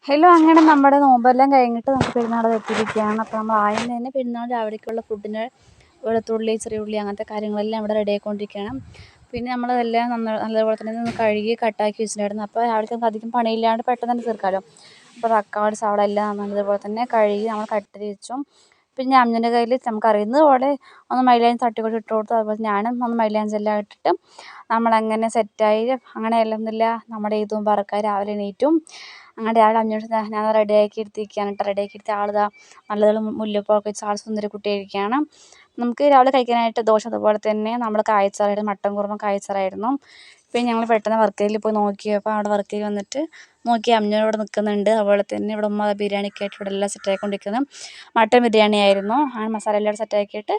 Hello, അങ്ങനെ നമ്മുടെ നോമ്പെല്ലാം കഴിഞ്ഞിട്ട് നമുക്ക് പെരുന്നാൾ എത്തിയിരിക്കുകയാണ്. അപ്പോൾ നമ്മൾ ആദ്യം തന്നെ പെരുന്നാൾ രാവിലേക്കുള്ള ഫുഡിന് വെളുത്തുള്ളി, ചെറിയ ഉള്ളി അങ്ങനത്തെ കാര്യങ്ങളെല്ലാം ഇവിടെ റെഡി ആയിക്കൊണ്ടിരിക്കുകയാണ്. പിന്നെ നമ്മളതെല്ലാം നല്ലതുപോലെ തന്നെ ഒന്ന് കഴുകി കട്ടാക്കി വെച്ചിട്ടുണ്ടായിരുന്നു. അപ്പോൾ രാവിലെ നമുക്ക് അധികം പണിയില്ലാണ്ട് പെട്ടെന്ന് തന്നെ തീർക്കാമല്ലോ. അപ്പോൾ തക്കാളി, സവാള എല്ലാം നല്ലതുപോലെ തന്നെ കഴുകി നമ്മൾ കട്ട് ചെയ്ത് വെച്ചു. പിന്നെ അമ്മേൻ്റെ കയ്യിൽ നമുക്കറിയുന്നത് പോലെ ഒന്ന് മൈലാഞ്ചി തട്ടിക്കൂട്ടി ഇട്ട് കൊടുത്തു. അതുപോലെ ഞാനും ഒന്ന് മൈലാഞ്ചി എല്ലാം ഇട്ടിട്ട് നമ്മളങ്ങനെ സെറ്റായി. അങ്ങനെ അൽഹംദുലില്ലാ നമ്മുടെ ഈദും മുബാറക്കായി. രാവിലെ എണീറ്റും അങ്ങനെ രാവിലെ അമ്മയോട് ഞാൻ റെഡിയാക്കി എടുത്തിരിക്കുകയാണ് കേട്ടോ. റെഡിയാക്കി എടുത്ത ആളിതാ നല്ലതുപോലെ മുല്ലപ്പൂവൊക്കെ വെച്ച് ആൾ സുന്ദരിക്കുട്ടിയായിരിക്കുകയാണ്. നമുക്ക് രാവിലെ കഴിക്കാനായിട്ട് ദോശ, അതുപോലെ തന്നെ നമ്മൾ കായച്ചാറായിരുന്നു, മട്ടൻ കുറുമ കായച്ചാറായിരുന്നു. പിന്നെ ഞങ്ങൾ പെട്ടെന്ന് വർക്കലയിൽ പോയി നോക്കിയപ്പോൾ അവിടെ വർക്കലയിൽ വന്നിട്ട് നോക്കി അമ്മയോട് നിൽക്കുന്നുണ്ട്. അതുപോലെ തന്നെ ഇവിടെ ഉമ്മ ബിരിയാണിക്കായിട്ട് ഇവിടെ എല്ലാം സെറ്റായിക്കൊണ്ടിരിക്കുന്നു. മട്ടൻ ബിരിയാണി ആയിരുന്നു. ആ മസാല എല്ലാം സെറ്റാക്കിയിട്ട്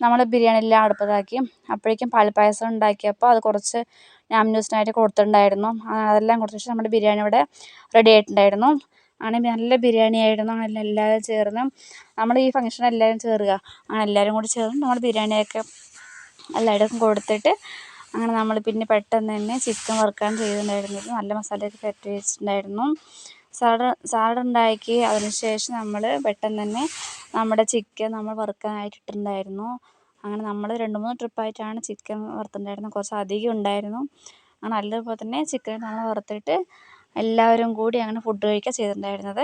നമ്മൾ ബിരിയാണി എല്ലാം അടുപ്പത്താക്കി. അപ്പോഴേക്കും പാൽപ്പായസം ഉണ്ടാക്കിയപ്പോൾ അത് കുറച്ച് നാമിനൂസിനായിട്ട് കൊടുത്തിട്ടുണ്ടായിരുന്നു. അതെല്ലാം കൊടുത്ത ശേഷം നമ്മുടെ ബിരിയാണി ഇവിടെ റെഡി ആയിട്ടുണ്ടായിരുന്നു. അങ്ങനെ നല്ല ബിരിയാണി ആയിരുന്നു. അങ്ങനെ എല്ലാവരും ചേർന്ന് നമ്മൾ ഈ ഫംഗ്ഷൻ എല്ലാവരും ചേരുക, അങ്ങനെ എല്ലാവരും കൂടി ചേർന്ന് നമ്മൾ ബിരിയാണിയൊക്കെ എല്ലായിടത്തും കൊടുത്തിട്ട് അങ്ങനെ നമ്മൾ പിന്നെ പെട്ടെന്ന് തന്നെ ചിക്കൻ വറുക്കാൻ ചെയ്തിട്ടുണ്ടായിരുന്നത്. നല്ല മസാലയൊക്കെ പെരട്ടി വെച്ചിട്ടുണ്ടായിരുന്നു. സാലഡ് ഉണ്ടാക്കി. അതിന് ശേഷം നമ്മൾ പെട്ടെന്ന് തന്നെ നമ്മുടെ ചിക്കൻ നമ്മൾ വറുക്കാനായിട്ട് ഇട്ടിട്ടുണ്ടായിരുന്നു. അങ്ങനെ നമ്മൾ 2-3 ട്രിപ്പായിട്ടാണ് ചിക്കൻ വറുത്തിട്ടുണ്ടായിരുന്നത്. കുറച്ച് അധികം ഉണ്ടായിരുന്നു. അങ്ങനെ നല്ലതുപോലെ തന്നെ ചിക്കൻ നമ്മൾ വറുത്തിട്ട് എല്ലാവരും കൂടി അങ്ങനെ ഫുഡ് കഴിക്കുക ചെയ്തിട്ടുണ്ടായിരുന്നത്.